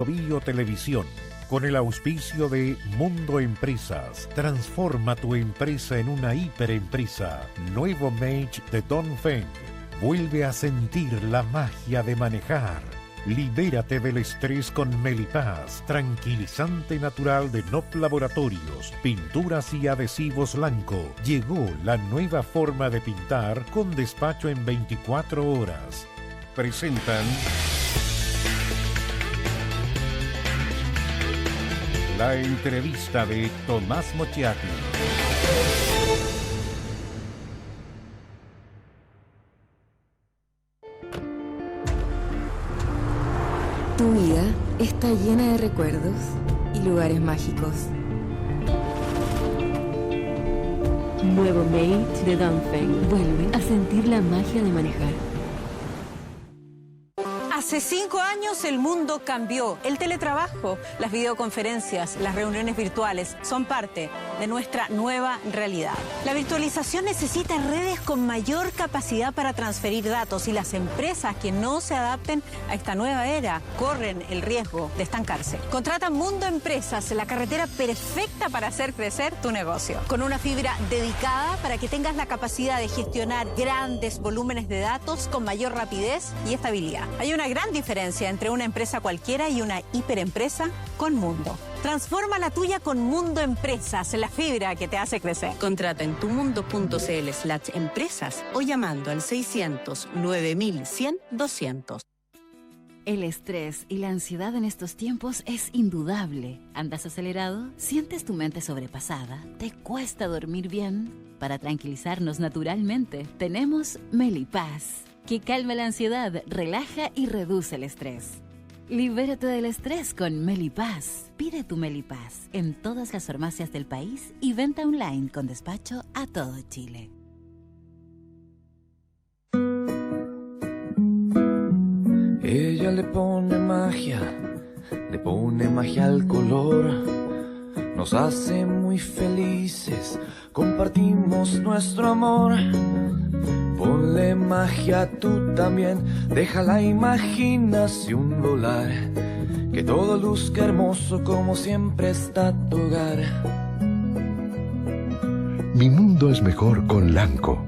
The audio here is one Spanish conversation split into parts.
Televisión, con el auspicio de Mundo Empresas. Transforma tu empresa en una hiperempresa. Nuevo Mage de Dongfeng. Vuelve a sentir la magia de manejar. Libérate del estrés con Melipaz, tranquilizante natural de NOP Laboratorios, pinturas y adhesivos Lanco. Llegó la nueva forma de pintar con despacho en 24 horas. Presentan la entrevista de Tomás Mochiati. Tu vida está llena de recuerdos y lugares mágicos. Nuevo Mate de Dongfeng. Vuelve a sentir la magia de manejar. Hace 5 años el mundo cambió. El teletrabajo, las videoconferencias, las reuniones virtuales son parte de nuestra nueva realidad. La virtualización necesita redes con mayor capacidad para transferir datos y las empresas que no se adapten a esta nueva era corren el riesgo de estancarse. Contrata Mundo Empresas, la carretera perfecta para hacer crecer tu negocio. Con una fibra dedicada para que tengas la capacidad de gestionar grandes volúmenes de datos con mayor rapidez y estabilidad. Hay una gran diferencia entre una empresa cualquiera y una hiperempresa con Mundo. Transforma la tuya con Mundo Empresas, la fibra que te hace crecer. Contrata en tumundo.cl/empresas o llamando al 600-9100-200. El estrés y la ansiedad en estos tiempos es indudable. ¿Andas acelerado? ¿Sientes tu mente sobrepasada? ¿Te cuesta dormir bien? Para tranquilizarnos naturalmente, tenemos Melipaz, que calma la ansiedad, relaja y reduce el estrés. Libérate del estrés con Melipaz. Pide tu Melipaz en todas las farmacias del país y venta online con despacho a todo Chile. Ella le pone magia al color. Nos hace muy felices, compartimos nuestro amor. Ponle magia tú también, deja la imaginación volar. Que todo luzca hermoso como siempre está tu hogar. Mi mundo es mejor con Lanco.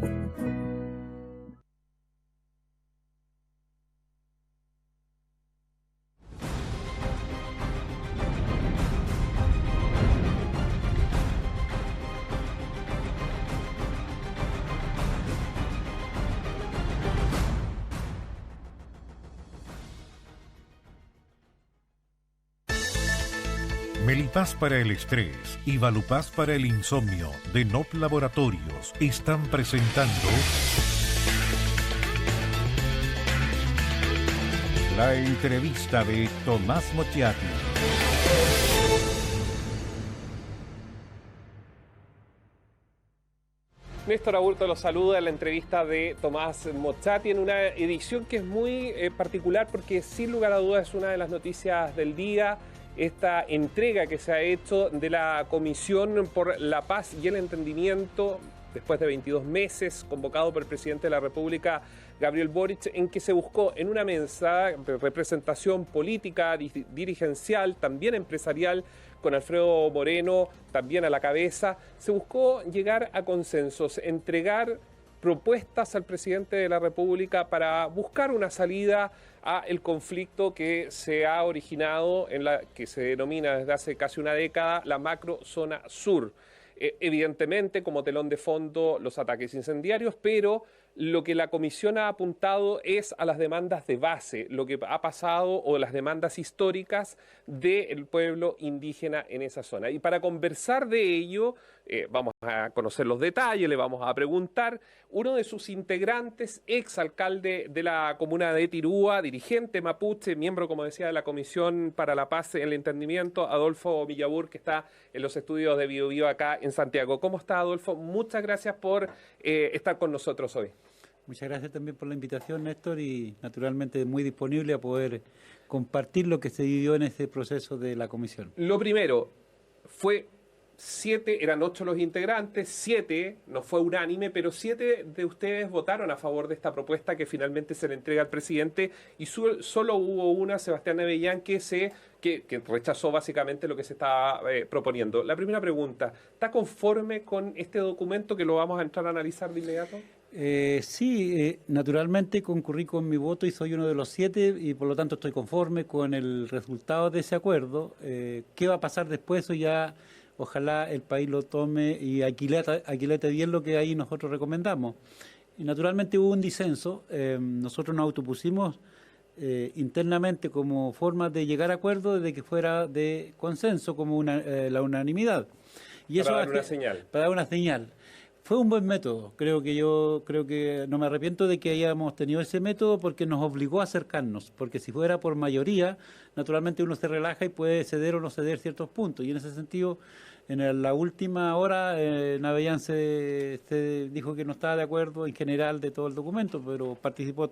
Melipaz para el estrés y Valupaz para el insomnio de NOP Laboratorios están presentando la entrevista de Tomás Mochiati. Néstor Aburto los saluda en la entrevista de Tomás Mochiati en una edición que es muy particular porque sin lugar a dudas es una de las noticias del día. Esta entrega que se ha hecho de la Comisión por la Paz y el Entendimiento, después de 22 meses, convocado por el presidente de la República, Gabriel Boric, en que se buscó en una mesa de representación política, dirigencial, también empresarial, con Alfredo Moreno también a la cabeza, se buscó llegar a consensos, entregar propuestas al presidente de la República para buscar una salida a el conflicto que se ha originado en la que se denomina desde hace casi una década la macrozona sur. Evidentemente, como telón de fondo, los ataques incendiarios, pero lo que la comisión ha apuntado es a las demandas de base, lo que ha pasado o las demandas históricas del pueblo indígena en esa zona. Y para conversar de ello, vamos a conocer los detalles, le vamos a preguntar. Uno de sus integrantes, exalcalde de la comuna de Tirúa, dirigente mapuche, miembro, como decía, de la Comisión para la Paz y el Entendimiento, Adolfo Villabur, que está en los estudios de Bio Bio acá en Santiago. ¿Cómo está, Adolfo? Muchas gracias por estar con nosotros hoy. Muchas gracias también por la invitación, Néstor, y naturalmente muy disponible a poder compartir lo que se vivió en este proceso de la comisión. Lo primero, fue eran 8 los integrantes, 7, no fue unánime, pero 7 de ustedes votaron a favor de esta propuesta que finalmente se le entrega al presidente, y solo hubo una, Sebastián Avellán, que rechazó básicamente lo que se estaba proponiendo. La primera pregunta, ¿está conforme con este documento que lo vamos a entrar a analizar de inmediato? Sí, naturalmente concurrí con mi voto y soy uno de los 7 y por lo tanto estoy conforme con el resultado de ese acuerdo. ¿Qué va a pasar después? Eso ya ojalá el país lo tome y aquilete bien lo que ahí nosotros recomendamos. Y naturalmente hubo un disenso, nosotros nos autopusimos internamente como forma de llegar a acuerdo de que fuera de consenso, como la unanimidad. Y para eso dar una señal. Para dar una señal. Fue un buen método, creo que no me arrepiento de que hayamos tenido ese método porque nos obligó a acercarnos, porque si fuera por mayoría, naturalmente uno se relaja y puede ceder o no ceder ciertos puntos, y en ese sentido, en la última hora, Avellán se dijo que no estaba de acuerdo en general de todo el documento, pero participó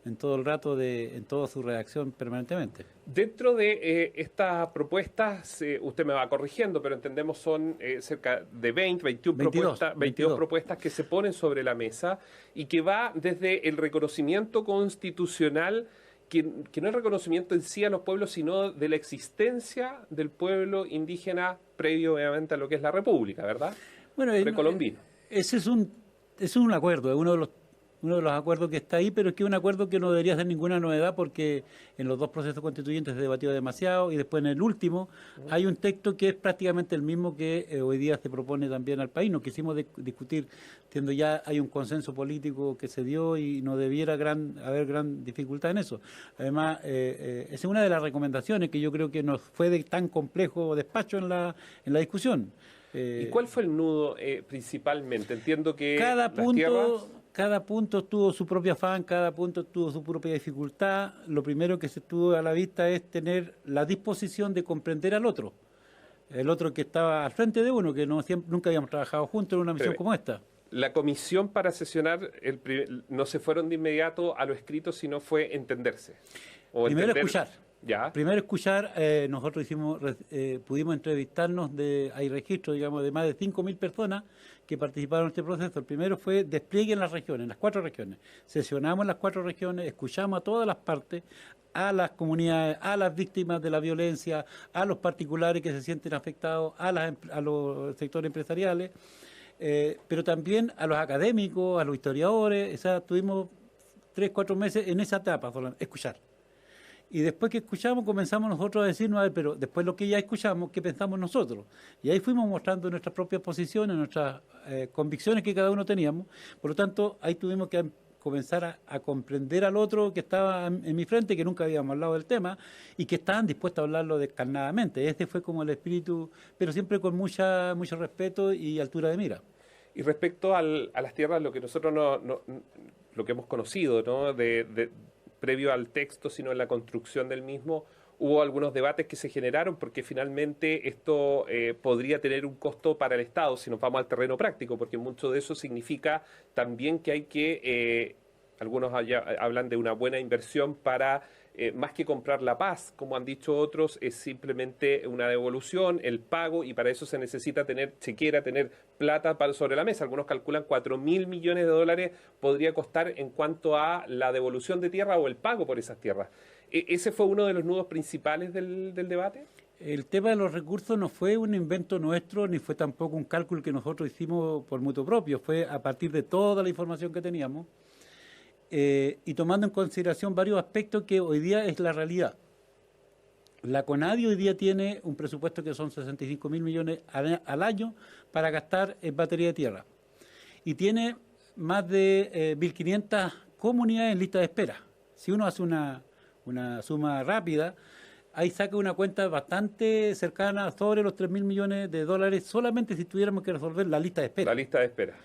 en todo el rato, en toda su redacción permanentemente. Dentro de estas propuestas, usted me va corrigiendo, pero entendemos son cerca de 22 propuestas que se ponen sobre la mesa y que va desde el reconocimiento constitucional, que no es reconocimiento en sí a los pueblos, sino de la existencia del pueblo indígena previo, obviamente, a lo que es la República, ¿verdad? Bueno, precolombino. Ese es un acuerdo, es uno de los acuerdos que está ahí, pero es que es un acuerdo que no debería ser ninguna novedad porque en los 2 procesos constituyentes se debatió demasiado y después en el último hay un texto que es prácticamente el mismo que hoy día se propone también al país. No quisimos discutir, siendo ya hay un consenso político que se dio y no debiera haber gran dificultad en eso. Además, esa es una de las recomendaciones que yo creo que nos fue de tan complejo despacho en la discusión. ¿Y cuál fue el nudo principalmente? Entiendo que cada punto tuvo su propio afán, cada punto tuvo su propia dificultad. Lo primero que se tuvo a la vista es tener la disposición de comprender al otro. El otro que estaba al frente de uno, que nunca habíamos trabajado juntos en una misión como esta. La comisión para sesionar no se fueron de inmediato a lo escrito, sino fue entenderse. Primero escuchar. Ya. Primero escuchar, nosotros pudimos entrevistarnos, hay registros, digamos, de más de 5.000 personas que participaron en este proceso. El primero fue despliegue en las regiones, en las 4 regiones. Sesionamos en las 4 regiones, escuchamos a todas las partes, a las comunidades, a las víctimas de la violencia, a los particulares que se sienten afectados, a los sectores empresariales, pero también a los académicos, a los historiadores. Tuvimos 3-4 meses en esa etapa, escuchar. Y después que escuchamos, comenzamos nosotros a decirnos, a ver, pero después lo que ya escuchamos, ¿qué pensamos nosotros? Y ahí fuimos mostrando nuestras propias posiciones, nuestras convicciones que cada uno teníamos. Por lo tanto, ahí tuvimos que comenzar a comprender al otro que estaba en mi frente, que nunca habíamos hablado del tema, y que estaban dispuestos a hablarlo descarnadamente. Este fue como el espíritu, pero siempre con mucho respeto y altura de mira. Y respecto a las tierras, lo que nosotros lo que hemos conocido, ¿no? Previo al texto, sino en la construcción del mismo, hubo algunos debates que se generaron porque finalmente esto podría tener un costo para el Estado si nos vamos al terreno práctico, porque mucho de eso significa también que hay que, algunos hablan de una buena inversión para, más que comprar la paz, como han dicho otros, es simplemente una devolución, el pago, y para eso se necesita tener plata sobre la mesa. Algunos calculan 4.000 millones de dólares podría costar en cuanto a la devolución de tierra o el pago por esas tierras. ¿Ese fue uno de los nudos principales del debate? El tema de los recursos no fue un invento nuestro, ni fue tampoco un cálculo que nosotros hicimos por mutuo propio, fue a partir de toda la información que teníamos. Y tomando en consideración varios aspectos que hoy día es la realidad. La CONADI hoy día tiene un presupuesto que son 65.000 millones al año para gastar en materia de tierra. Y tiene más de 1.500 comunidades en lista de espera. Si uno hace una suma rápida, ahí saca una cuenta bastante cercana sobre los 3.000 millones de dólares solamente si tuviéramos que resolver la lista de espera. La lista de espera.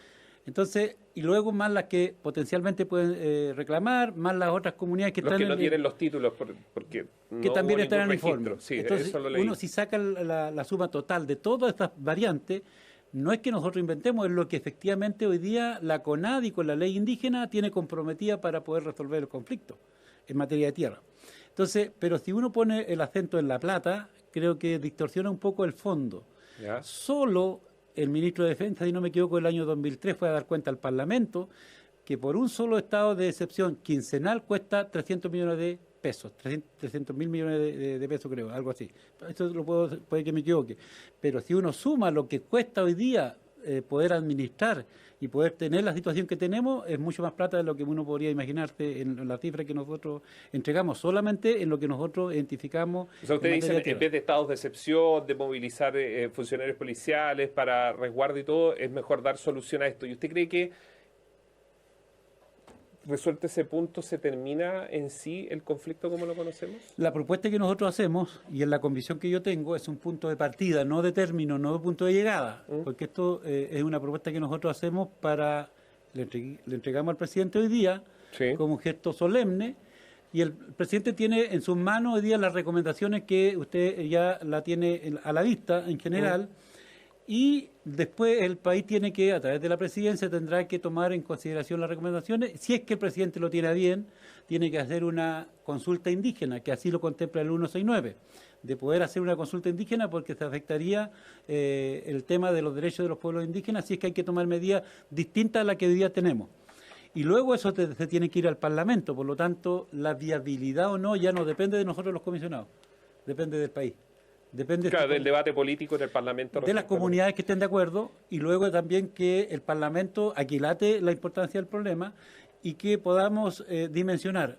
Entonces, y luego más las que potencialmente pueden reclamar, más las otras comunidades que los están... que no tienen los títulos porque no que también están en el informe. Sí, entonces, eso lo leí. Uno si saca la suma total de todas estas variantes, no es que nosotros inventemos, es lo que efectivamente hoy día la CONADI con la ley indígena tiene comprometida para poder resolver el conflicto en materia de tierra. Entonces, pero si uno pone el acento en la plata, creo que distorsiona un poco el fondo. ¿Ya? Solo el ministro de Defensa, si no me equivoco, el año 2003 fue a dar cuenta al Parlamento que por un solo estado de excepción quincenal cuesta 300 millones de pesos, 300 mil millones de pesos creo, algo así. Esto puede que me equivoque. Pero si uno suma lo que cuesta hoy día poder administrar y poder tener la situación que tenemos, es mucho más plata de lo que uno podría imaginarse en la cifra que nosotros entregamos, solamente en lo que nosotros identificamos. O sea, usted dice, en vez de estados de excepción, de movilizar funcionarios policiales para resguardo y todo, es mejor dar solución a esto. ¿Y usted cree que resuelto ese punto se termina en sí el conflicto como lo conocemos? La propuesta que nosotros hacemos, y en la convicción que yo tengo, es un punto de partida, no de término, no de punto de llegada, porque esto es una propuesta que nosotros hacemos le entregamos al presidente hoy día, sí, como un gesto solemne, y el presidente tiene en sus manos hoy día las recomendaciones que usted ya la tiene a la vista en general, y después el país tiene que, a través de la presidencia, tendrá que tomar en consideración las recomendaciones. Si es que el presidente lo tiene bien, tiene que hacer una consulta indígena, que así lo contempla el 169, de poder hacer una consulta indígena porque se afectaría el tema de los derechos de los pueblos indígenas, si es que hay que tomar medidas distintas a las que hoy día tenemos. Y luego eso se tiene que ir al Parlamento, por lo tanto, la viabilidad o no ya no depende de nosotros los comisionados, depende del país. Depende del debate político en el Parlamento. De las comunidades que estén de acuerdo y luego también que el Parlamento aquilate la importancia del problema y que podamos dimensionar,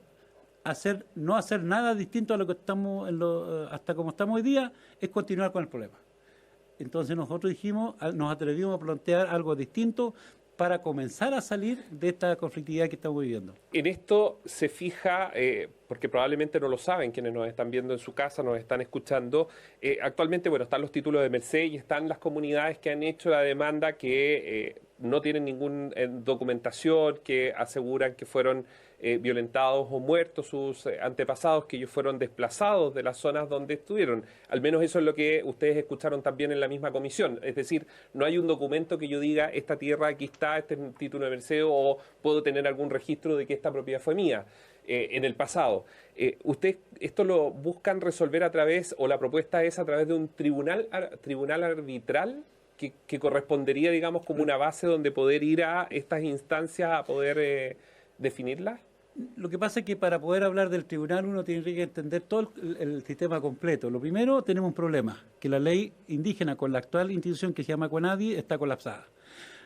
no hacer nada distinto a lo que estamos hasta como estamos hoy día, es continuar con el problema. Entonces nosotros nos atrevimos a plantear algo distinto para comenzar a salir de esta conflictividad que estamos viviendo. En esto se fija, porque probablemente no lo saben quienes nos están viendo en su casa, nos están escuchando, actualmente están los títulos de merced y están las comunidades que han hecho la demanda que no tienen ninguna documentación, que aseguran que fueron violentados o muertos sus antepasados, que ellos fueron desplazados de las zonas donde estuvieron. Al menos eso es lo que ustedes escucharon también en la misma comisión. Es decir, no hay un documento que yo diga, esta tierra aquí está, este es un título de merced, o puedo tener algún registro de que esta propiedad fue mía en el pasado. ¿Ustedes esto lo buscan resolver a través, o la propuesta es a través de un tribunal arbitral que correspondería, digamos, como una base donde poder ir a estas instancias a poder definirlas? Lo que pasa es que para poder hablar del tribunal uno tiene que entender todo el sistema completo. Lo primero, tenemos un problema, que la ley indígena con la actual institución que se llama CONADI está colapsada.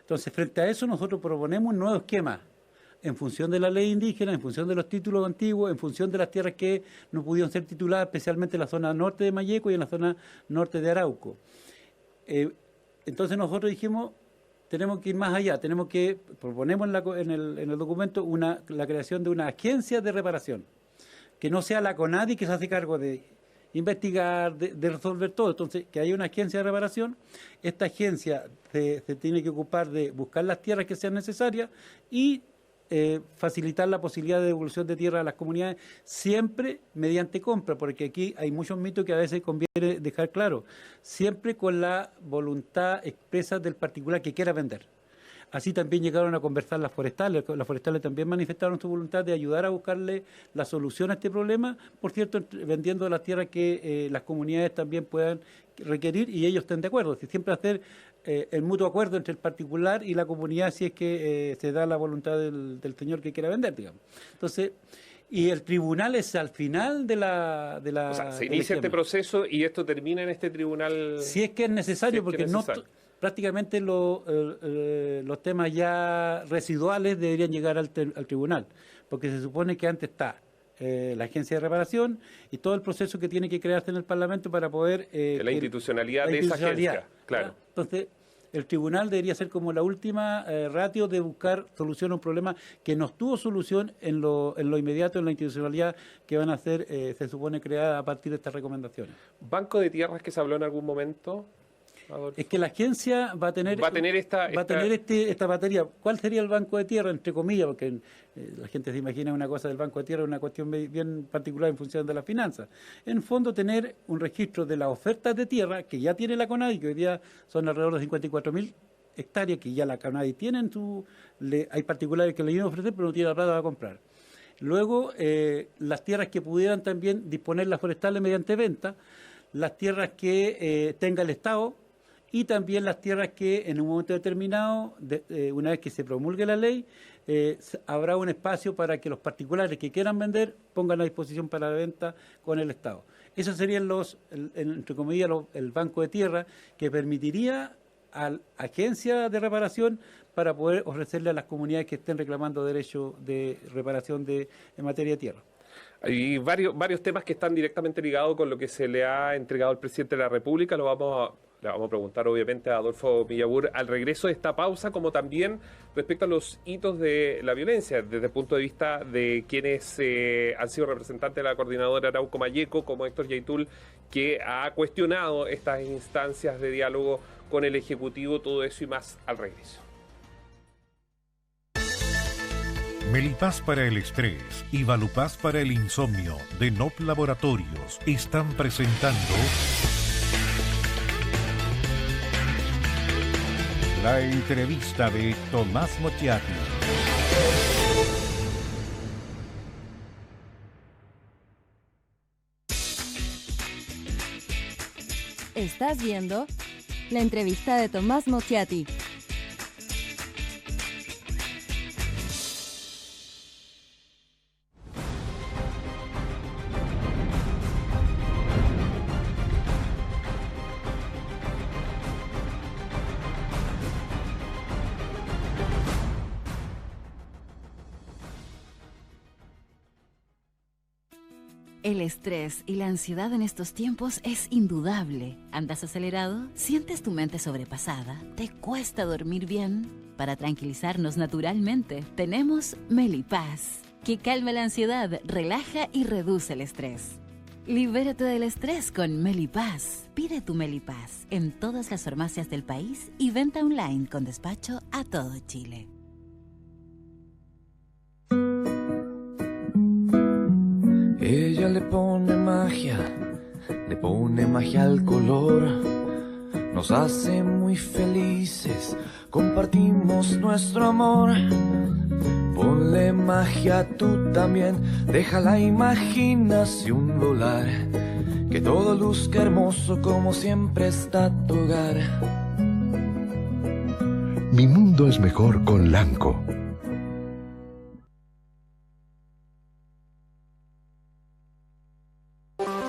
Entonces, frente a eso nosotros proponemos un nuevo esquema en función de la ley indígena, en función de los títulos antiguos, en función de las tierras que no pudieron ser tituladas, especialmente en la zona norte de Malleco y en la zona norte de Arauco. Entonces nosotros dijimos, tenemos que ir más allá, proponemos en el documento la creación de una agencia de reparación, que no sea la CONADI que se hace cargo de investigar, de resolver todo. Entonces, que haya una agencia de reparación. Esta agencia se tiene que ocupar de buscar las tierras que sean necesarias y facilitar la posibilidad de devolución de tierra a las comunidades, siempre mediante compra, porque aquí hay muchos mitos que a veces conviene dejar claro, siempre con la voluntad expresa del particular que quiera vender. Así también llegaron a conversar las forestales también manifestaron su voluntad de ayudar a buscarle la solución a este problema, por cierto, vendiendo las tierras que las comunidades también puedan requerir y ellos estén de acuerdo, siempre hacer el mutuo acuerdo entre el particular y la comunidad si es que se da la voluntad del señor que quiera vender, digamos. Entonces, y el tribunal es al final de la o sea, se inicia este proceso y esto termina en este tribunal. Si es que es necesario, si porque prácticamente los temas ya residuales deberían llegar al tribunal, porque se supone que antes está la agencia de reparación y todo el proceso que tiene que crearse en el Parlamento para poder... la institucionalidad de esa agencia, claro. Entonces, el tribunal debería ser como la última ratio de buscar solución a un problema que no tuvo solución en lo inmediato, en la institucionalidad que van a ser, se supone, creada a partir de estas recomendaciones. ¿Banco de tierras que se habló en algún momento? Adolfo. Es que la agencia va a tener esta batería. ¿Cuál sería el banco de tierra, entre comillas? Porque la gente se imagina una cosa del banco de tierra, una cuestión bien particular en función de las finanzas. En fondo, tener un registro de las ofertas de tierra que ya tiene la CONADI, que hoy día son alrededor de 54.000 hectáreas, que ya la CONADI tiene hay particulares que le iban a ofrecer, pero no tienen la plata para comprar. Luego, las tierras que pudieran también disponer las forestales mediante venta, las tierras que tenga el Estado, y también las tierras que en un momento determinado, una vez que se promulgue la ley, habrá un espacio para que los particulares que quieran vender pongan a disposición para la venta con el Estado. Esos serían entre comillas, el banco de tierra que permitiría a la agencia de reparación para poder ofrecerle a las comunidades que estén reclamando derechos de reparación en materia de tierra. Hay varios temas que están directamente ligados con lo que se le ha entregado al presidente de la República. Le vamos a preguntar obviamente a Adolfo Villabur al regreso de esta pausa, como también respecto a los hitos de la violencia, desde el punto de vista de quienes han sido representantes de la coordinadora Arauco Mayeco, como Héctor Yaitul, que ha cuestionado estas instancias de diálogo con el Ejecutivo, todo eso y más al regreso. Melipaz para el estrés y Valupaz para el insomnio de NOP Laboratorios están presentando la entrevista de Tomás Mochiati. Estás viendo la entrevista de Tomás Mochiati. El estrés y la ansiedad en estos tiempos es indudable. ¿Andas acelerado? ¿Sientes tu mente sobrepasada? ¿Te cuesta dormir bien? Para tranquilizarnos naturalmente, tenemos Melipaz, que calma la ansiedad, relaja y reduce el estrés. Libérate del estrés con Melipaz. Pide tu Melipaz en todas las farmacias del país y venta online con despacho a todo Chile. Ella le pone magia al color, nos hace muy felices, compartimos nuestro amor. Ponle magia tú también, deja la imaginación volar, que todo luzca hermoso como siempre está tu hogar. Mi mundo es mejor con Lanco.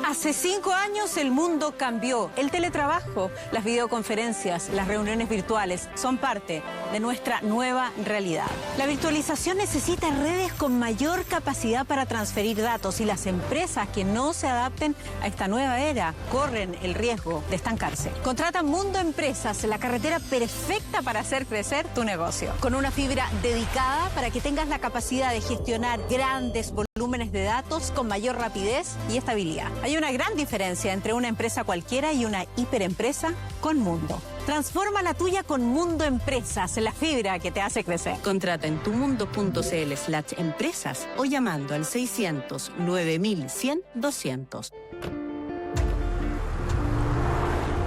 Hace 5 años el mundo cambió. El teletrabajo, las videoconferencias, las reuniones virtuales son parte de nuestra nueva realidad. La virtualización necesita redes con mayor capacidad para transferir datos y las empresas que no se adapten a esta nueva era corren el riesgo de estancarse. Contrata Mundo Empresas, la carretera perfecta para hacer crecer tu negocio. Con una fibra dedicada para que tengas la capacidad de gestionar grandes volúmenes de datos con mayor rapidez y estabilidad. Hay una gran diferencia entre una empresa cualquiera y una hiperempresa con Mundo. Transforma la tuya con Mundo Empresas, la fibra que te hace crecer. Contrata en tumundo.cl/empresas o llamando al 600 9100 200.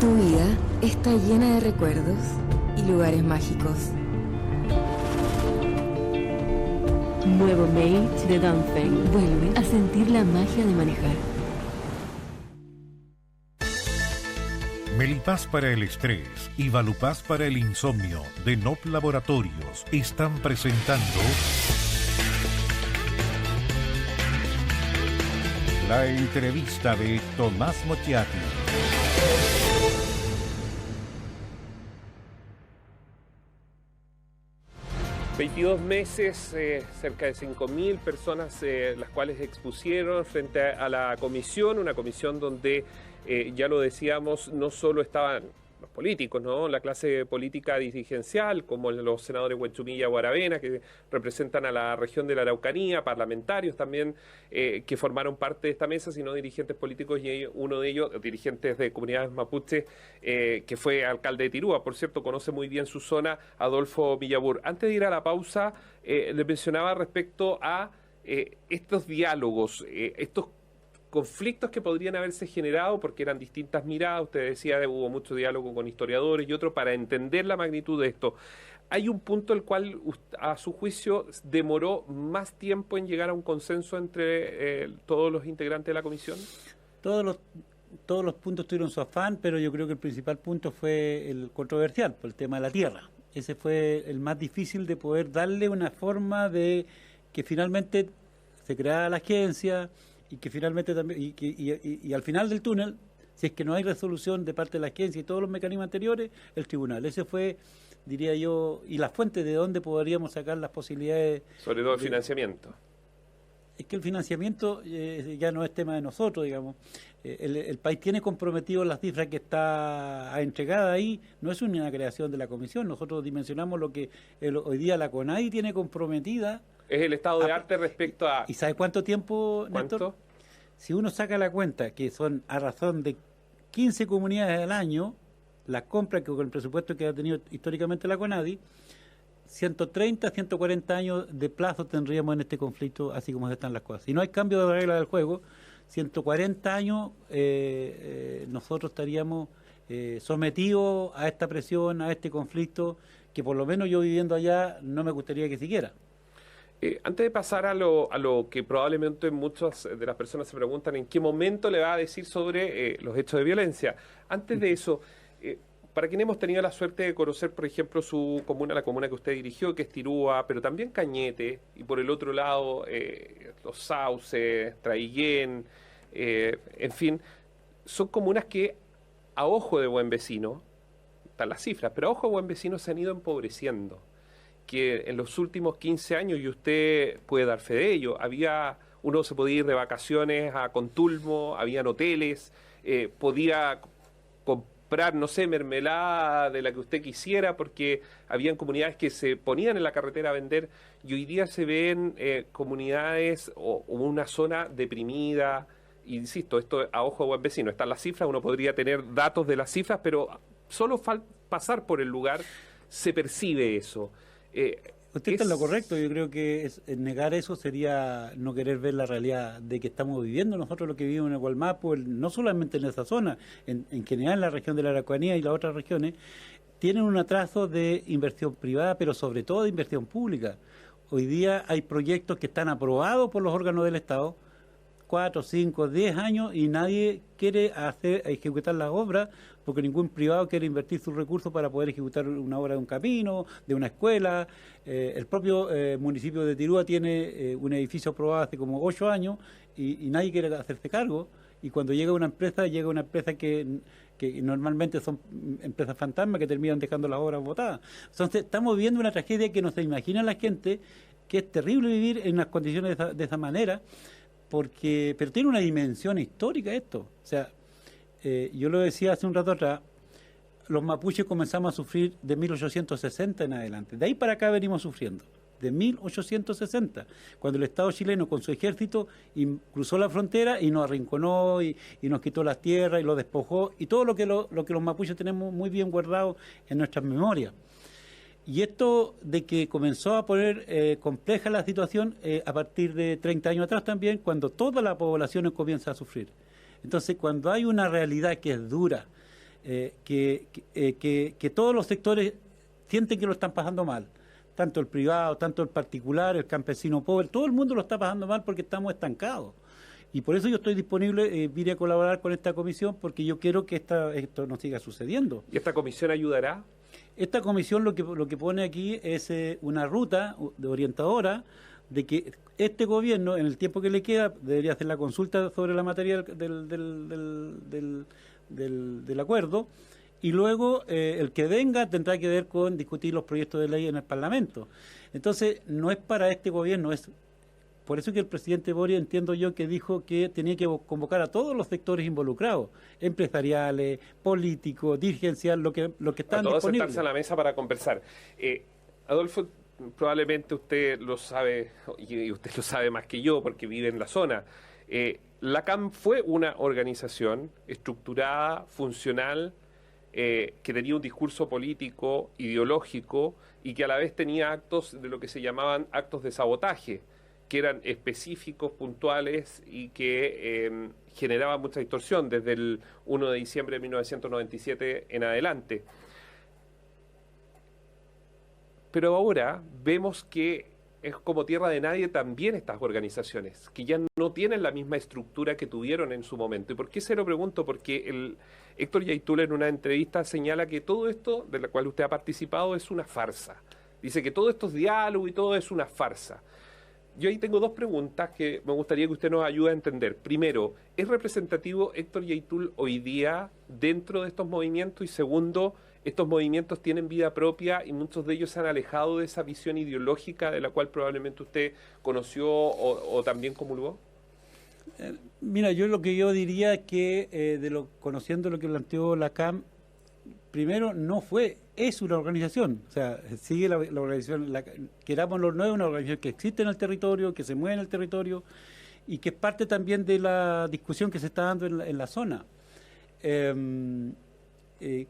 Tu vida está llena de recuerdos y lugares mágicos. Nuevo Mate de Dongfeng. Vuelve a sentir la magia de manejar. Melipaz para el estrés y Valupaz para el insomnio de NOP Laboratorios están presentando la entrevista de Tomás Mochiati. $22 meses, cerca de 5.000 personas las cuales expusieron frente a la comisión, una comisión donde, ya lo decíamos, no solo estaban los políticos, ¿no? La clase política dirigencial, como los senadores Huenchumilla o Aravena, que representan a la región de la Araucanía, parlamentarios también que formaron parte de esta mesa, sino dirigentes políticos, y uno de ellos, dirigentes de comunidades mapuches, que fue alcalde de Tirúa, por cierto, conoce muy bien su zona, Adolfo Villabur. Antes de ir a la pausa, le mencionaba respecto a estos diálogos, estos conflictos que podrían haberse generado porque eran distintas miradas. Usted decía hubo mucho diálogo con historiadores y otros para entender la magnitud de esto. ¿Hay un punto el cual a su juicio demoró más tiempo en llegar a un consenso entre todos los integrantes de la comisión? todos los puntos tuvieron su afán, pero yo creo que el principal punto fue el controversial, por el tema de la tierra. Ese fue el más difícil de poder darle una forma de que finalmente se creara la agencia y que finalmente también y al final del túnel, si es que no hay resolución de parte de la agencia y todos los mecanismos anteriores, el tribunal. Ese fue, diría yo, y la fuente de dónde podríamos sacar las posibilidades. Sobre todo el financiamiento. Es que el financiamiento ya no es tema de nosotros, digamos. El país tiene comprometido las cifras que está entregada ahí, no es una creación de la comisión, nosotros dimensionamos lo que hoy día la CONADI tiene comprometida. Es el estado de arte respecto a... ¿Y sabe cuánto tiempo, Néstor? ¿Cuánto? Si uno saca la cuenta, que son a razón de 15 comunidades al año, las compras que con el presupuesto que ha tenido históricamente la CONADI, 130, 140 años de plazo tendríamos en este conflicto, así como están las cosas. Si no hay cambio de regla del juego, 140 años nosotros estaríamos sometidos a esta presión, a este conflicto, que por lo menos yo viviendo allá no me gustaría que siguiera. Antes de pasar a lo que probablemente muchas de las personas se preguntan en qué momento le va a decir sobre los hechos de violencia. Antes de eso, para quienes hemos tenido la suerte de conocer, por ejemplo, su comuna, la comuna que usted dirigió, que es Tirúa, pero también Cañete, y por el otro lado, Los Sauces, Traiguén, en fin, son comunas que a ojo de buen vecino, están las cifras, pero a ojo de buen vecino se han ido empobreciendo, que en los últimos 15 años, y usted puede dar fe de ello, uno se podía ir de vacaciones a Contulmo, habían hoteles, podía comprar, no sé, mermelada de la que usted quisiera, porque habían comunidades que se ponían en la carretera a vender, y hoy día se ven comunidades o una zona deprimida. Insisto, esto a ojo de buen vecino, están las cifras, uno podría tener datos de las cifras, pero solo pasar por el lugar se percibe eso. Usted está en lo correcto, yo creo que negar eso sería no querer ver la realidad de que estamos viviendo nosotros, lo que vivimos en el Gualmapu, no solamente en esa zona, en general en la región de la Araucanía y las otras regiones, tienen un atraso de inversión privada, pero sobre todo de inversión pública. Hoy día hay proyectos que están aprobados por los órganos del Estado, 4, 5, 10 años, y nadie quiere ejecutar las obras porque ningún privado quiere invertir sus recursos para poder ejecutar una obra de un camino, de una escuela. El propio municipio de Tirúa tiene un edificio aprobado hace como 8 años y nadie quiere hacerse cargo. Y cuando llega una empresa que normalmente son empresas fantasmas que terminan dejando las obras botadas. Entonces estamos viviendo una tragedia que no se imagina la gente, que es terrible vivir en las condiciones de esa manera, pero tiene una dimensión histórica esto. O sea, yo lo decía hace un rato atrás, los mapuches comenzamos a sufrir de 1860 en adelante. De ahí para acá venimos sufriendo, de 1860, cuando el Estado chileno con su ejército cruzó la frontera y nos arrinconó y nos quitó las tierras y lo despojó, y todo lo que los mapuches tenemos muy bien guardado en nuestras memorias. Y esto de que comenzó a poner compleja la situación a partir de 30 años atrás también, cuando toda la población comienza a sufrir. Entonces, cuando hay una realidad que es dura, que todos los sectores sienten que lo están pasando mal, tanto el privado, tanto el particular, el campesino pobre, todo el mundo lo está pasando mal porque estamos estancados. Y por eso yo estoy disponible, vine a colaborar con esta comisión, porque yo quiero que esto no siga sucediendo. ¿Y esta comisión ayudará? Esta comisión lo que pone aquí es una ruta orientadora de que este gobierno, en el tiempo que le queda, debería hacer la consulta sobre la materia del acuerdo, y luego el que venga tendrá que ver con discutir los proyectos de ley en el Parlamento. Entonces, no es para este gobierno, es por eso que el presidente Boric, entiendo yo, que dijo que tenía que convocar a todos los sectores involucrados, empresariales, políticos, dirigenciales, lo que están disponibles. A todos sentarse a la mesa para conversar. Adolfo, probablemente usted lo sabe, y usted lo sabe más que yo, porque vive en la zona. La CAM fue una organización estructurada, funcional, que tenía un discurso político, ideológico, y que a la vez tenía actos de lo que se llamaban actos de sabotaje, que eran específicos, puntuales, y que generaban mucha distorsión desde el 1 de diciembre de 1997 en adelante. Pero ahora vemos que es como tierra de nadie también estas organizaciones, que ya no tienen la misma estructura que tuvieron en su momento. ¿Y por qué se lo pregunto? Porque el Héctor Yaitul en una entrevista señala que todo esto, de la cual usted ha participado, es una farsa. Dice que todo estos diálogos y todo es una farsa. Yo ahí tengo dos preguntas que me gustaría que usted nos ayude a entender. Primero, ¿es representativo Héctor Yaitul hoy día dentro de estos movimientos? Y segundo, ¿estos movimientos tienen vida propia y muchos de ellos se han alejado de esa visión ideológica de la cual probablemente usted conoció o también comulgó? Mira, lo que yo diría es que conociendo lo que planteó la CAM, primero es una organización, o sea, sigue la organización, querámoslo, no es una organización que existe en el territorio, que se mueve en el territorio y que es parte también de la discusión que se está dando en la zona.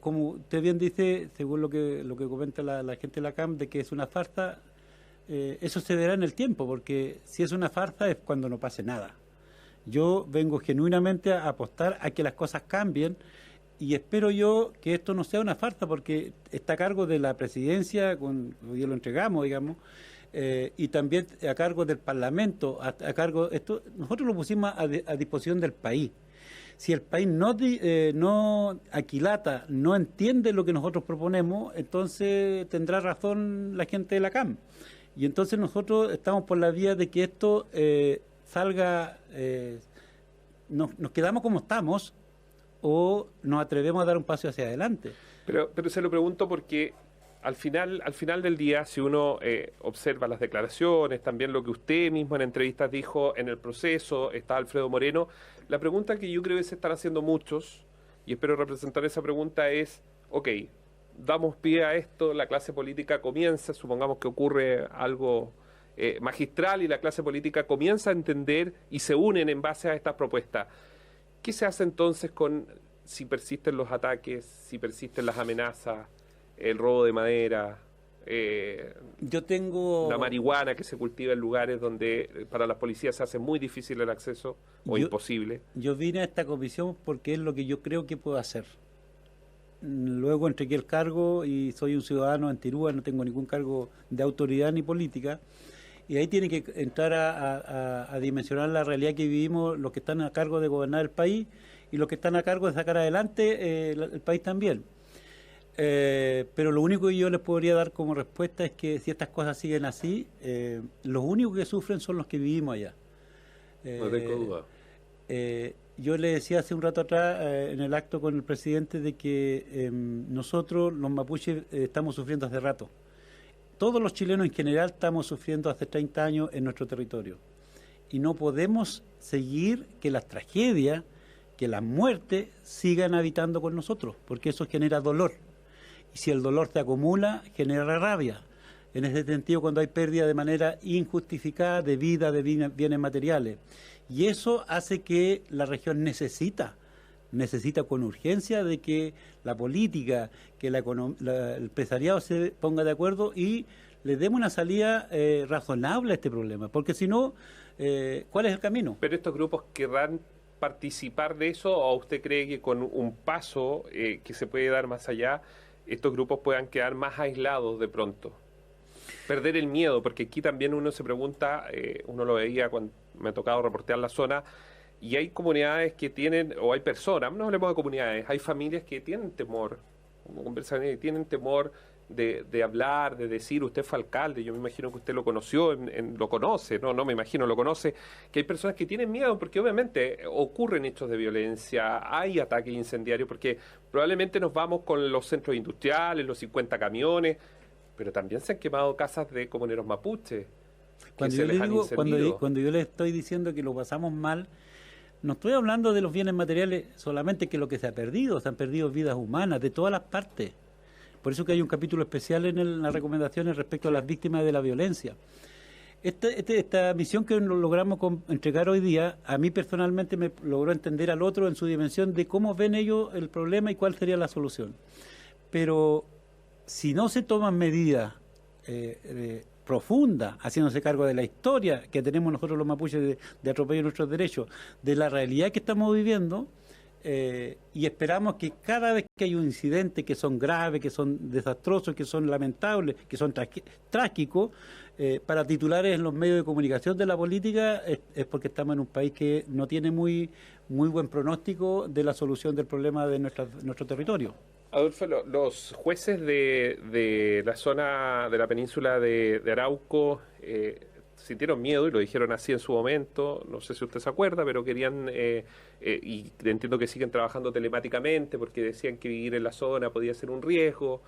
Como usted bien dice, según lo que comenta la gente de la CAM, de que es una farsa, eso se verá en el tiempo, porque si es una farsa es cuando no pase nada. Yo vengo genuinamente a apostar a que las cosas cambien y espero yo que esto no sea una farsa, porque está a cargo de la presidencia, hoy lo entregamos, digamos, y también a cargo del Parlamento, nosotros lo pusimos a disposición del país. Si el país no aquilata, no entiende lo que nosotros proponemos, entonces tendrá razón la gente de la CAM. Y entonces nosotros estamos por la vía de que esto salga, nos quedamos como estamos o nos atrevemos a dar un paso hacia adelante. Pero se lo pregunto porque al final del día, si uno observa las declaraciones, también lo que usted mismo en entrevistas dijo en el proceso, está Alfredo Moreno, la pregunta que yo creo que se están haciendo muchos, y espero representar esa pregunta, es, ok, damos pie a esto, la clase política comienza, supongamos que ocurre algo magistral y la clase política comienza a entender y se unen en base a estas propuestas. ¿Qué se hace entonces si persisten los ataques, si persisten las amenazas, el robo de madera, la marihuana que se cultiva en lugares donde para las policías se hace muy difícil el acceso o imposible? Yo vine a esta comisión porque es lo que yo creo que puedo hacer. Luego entregué el cargo y soy un ciudadano antirúa, no tengo ningún cargo de autoridad ni política. Y ahí tiene que entrar a dimensionar la realidad que vivimos los que están a cargo de gobernar el país y los que están a cargo de sacar adelante el país también. Pero lo único que yo les podría dar como respuesta es que si estas cosas siguen así, los únicos que sufren son los que vivimos allá. No tengo duda. Yo le decía hace un rato atrás en el acto con el presidente de que nosotros los mapuches estamos sufriendo hace rato. Todos los chilenos en general estamos sufriendo hace 30 años en nuestro territorio. Y no podemos seguir que las tragedias, que las muertes sigan habitando con nosotros, porque eso genera dolor. Y si el dolor se acumula, genera rabia. En ese sentido, cuando hay pérdida de manera injustificada de vida, de bienes materiales. Y eso hace que la región necesita con urgencia de que la política, que el empresariado se ponga de acuerdo y le demos una salida razonable a este problema, porque si no, ¿cuál es el camino? ¿Pero estos grupos querrán participar de eso o usted cree que con un paso que se puede dar más allá, estos grupos puedan quedar más aislados de pronto? Perder el miedo, porque aquí también uno se pregunta, uno lo veía cuando me ha tocado reportear la zona, y hay comunidades que tienen, o hay personas, no hablemos de comunidades, hay familias que tienen temor, como conversan, tienen temor de hablar, de decir, usted fue alcalde, yo me imagino que usted lo conoció, lo conoce, no me imagino, lo conoce, que hay personas que tienen miedo porque obviamente ocurren hechos de violencia, hay ataques incendiarios, porque probablemente nos vamos con los centros industriales, los 50 camiones, pero también se han quemado casas de comuneros mapuches. Cuando yo les estoy diciendo que lo pasamos mal, no estoy hablando de los bienes materiales solamente, que lo que se ha perdido, se han perdido vidas humanas de todas las partes. Por eso que hay un capítulo especial en las recomendaciones respecto a las víctimas de la violencia. Esta misión que logramos entregar hoy día, a mí personalmente me logró entender al otro en su dimensión de cómo ven ellos el problema y cuál sería la solución. Pero si no se toman medidas profunda, haciéndose cargo de la historia que tenemos nosotros los mapuches de atropello de nuestros derechos, de la realidad que estamos viviendo, y esperamos que cada vez que hay un incidente que son graves, que son desastrosos, que son lamentables, que son trágicos, para titulares en los medios de comunicación de la política es porque estamos en un país que no tiene muy buen pronóstico de la solución del problema de nuestro territorio. Adolfo, los jueces de la zona de la península de Arauco sintieron miedo y lo dijeron así en su momento, no sé si usted se acuerda, pero querían, y entiendo que siguen trabajando telemáticamente porque decían que vivir en la zona podía ser un riesgo,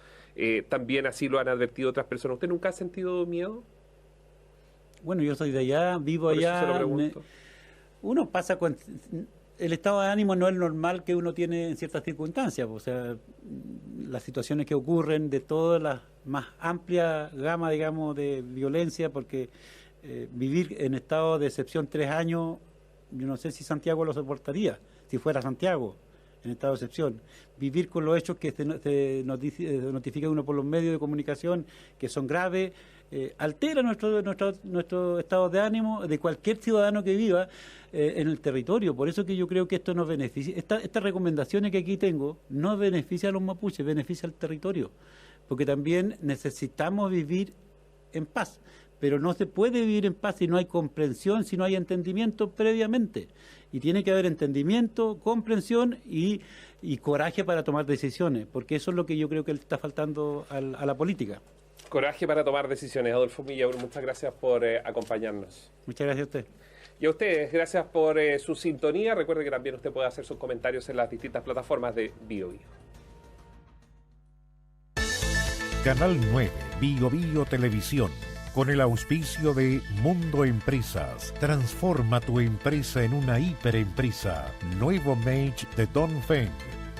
también así lo han advertido otras personas. ¿Usted nunca ha sentido miedo? Bueno, yo soy de allá, vivo allá. Uno pasa con... El estado de ánimo no es normal que uno tiene en ciertas circunstancias, o sea, las situaciones que ocurren de todas las más amplia gama, digamos, de violencia, porque vivir en estado de excepción 3 años, yo no sé si Santiago lo soportaría, si fuera Santiago en estado de excepción. Vivir con los hechos que se notifica uno por los medios de comunicación, que son graves, altera nuestro estado de ánimo de cualquier ciudadano que viva en el territorio. Por eso que yo creo que esto nos beneficia. Estas recomendaciones que aquí tengo no beneficia a los mapuches, beneficia al territorio, porque también necesitamos vivir en paz, pero no se puede vivir en paz si no hay comprensión, si no hay entendimiento previamente. Y tiene que haber entendimiento, comprensión y coraje para tomar decisiones, porque eso es lo que yo creo que le está faltando a la política. Coraje para tomar decisiones. Adolfo Millaure, muchas gracias por acompañarnos. Muchas gracias a usted. Y a ustedes, gracias por su sintonía. Recuerde que también usted puede hacer sus comentarios en las distintas plataformas de BioBio. Canal 9, BioBio Televisión, con el auspicio de Mundo Empresas. Transforma tu empresa en una hiperempresa. Nuevo Mage de Dongfeng.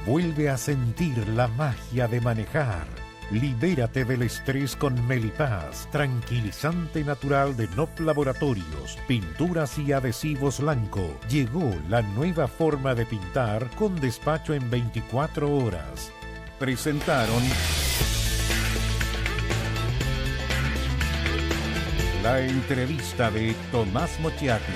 Vuelve a sentir la magia de manejar. Libérate del estrés con Melipaz, tranquilizante natural de NOP Laboratorios, pinturas y adhesivos Lanco. Llegó la nueva forma de pintar con despacho en 24 horas. Presentaron la entrevista de Tomás Mochiati.